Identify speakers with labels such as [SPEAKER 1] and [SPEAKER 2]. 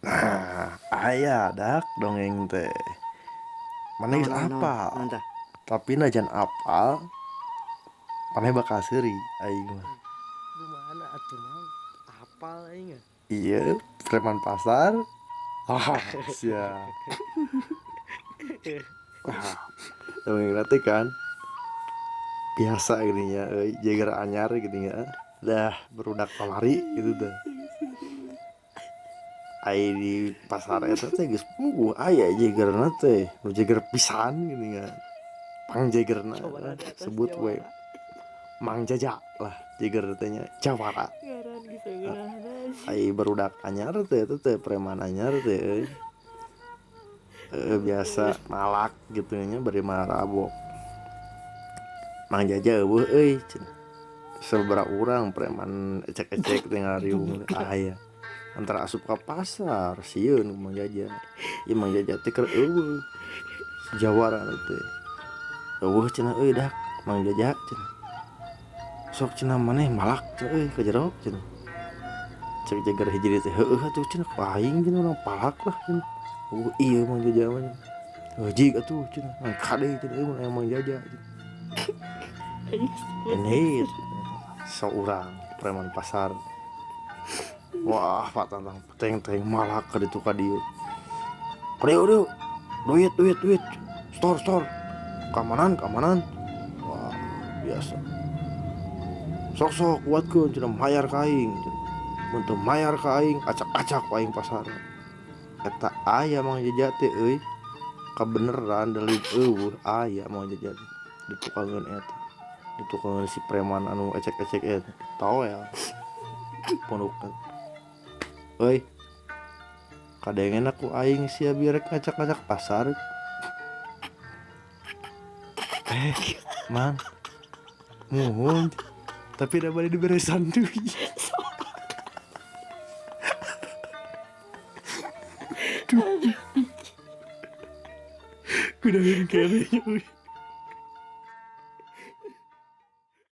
[SPEAKER 1] Nah, aya dak dongeng teh. Mana geus
[SPEAKER 2] Naon
[SPEAKER 1] apal,
[SPEAKER 2] naon tah?
[SPEAKER 1] tapi najan apal, maneh bakal seuri aing mah.
[SPEAKER 2] Kumaha atuh Mang? Apal aing mah.
[SPEAKER 1] Iya, preman pasar. Ah, sia. Ah, dongeng nanti kan biasa gini ya, jager anyar gitu ya. Dah berudak pamari gitu dah. Ai di pasar eta teh geus aya jagerna teh, nu jager pisan gini ya. Pang jagerna
[SPEAKER 2] Coba di atas
[SPEAKER 1] sebut we
[SPEAKER 2] Jawara.
[SPEAKER 1] Mang Jaja lah jager teh nya Jawara.
[SPEAKER 2] Ngaran geus ngeunahna sih.
[SPEAKER 1] Ai barudak anyar teh eta teh preman anyar teh biasa malak gitu nya bari marabok. Mang Jaja eueuh cenah. Sabaraha urang preman ecek-ecek teh ngariung aya. Antara asup ka pasar sieun Mang Jaja. Ieu Mang Jaja teh keur eueuh. Jawara teh. Eueuh cenah dak Mang Jaja cenah. Sok cenah maneh malak cenah ka jero cenah. Cek jagar hiji teh heueuh atuh cenah aing cenah urang palak lah cenah. Ieu Mang Jaja mah. Heuji atuh cenah. Kade cenah ieu mah Mang Jaja cenah. Ini seorang preman pasar. Wah, Pak Tantang peteng-teng malak ka ditu ka dieu. Kadieu, duit. Stor. Keamanan. Wah, biasa. Sok kuatkeun cenah mayar ka aing. Mun teu mayar ka aing, acak-acak ku aing pasar. Eta aya Mang Jaja teh euy. Kabeneran deulin eueuh aya Mang Jaja di tukangeun eta. Di tukangeun si preman anu ecek-ecek eta. Toel. Pondok. Euy. Kadengen aku aing sia birek ngacak-ngacak pasar. Man. Muhun. Tapi da bade dibere santuy. Duh. Kudahin kene.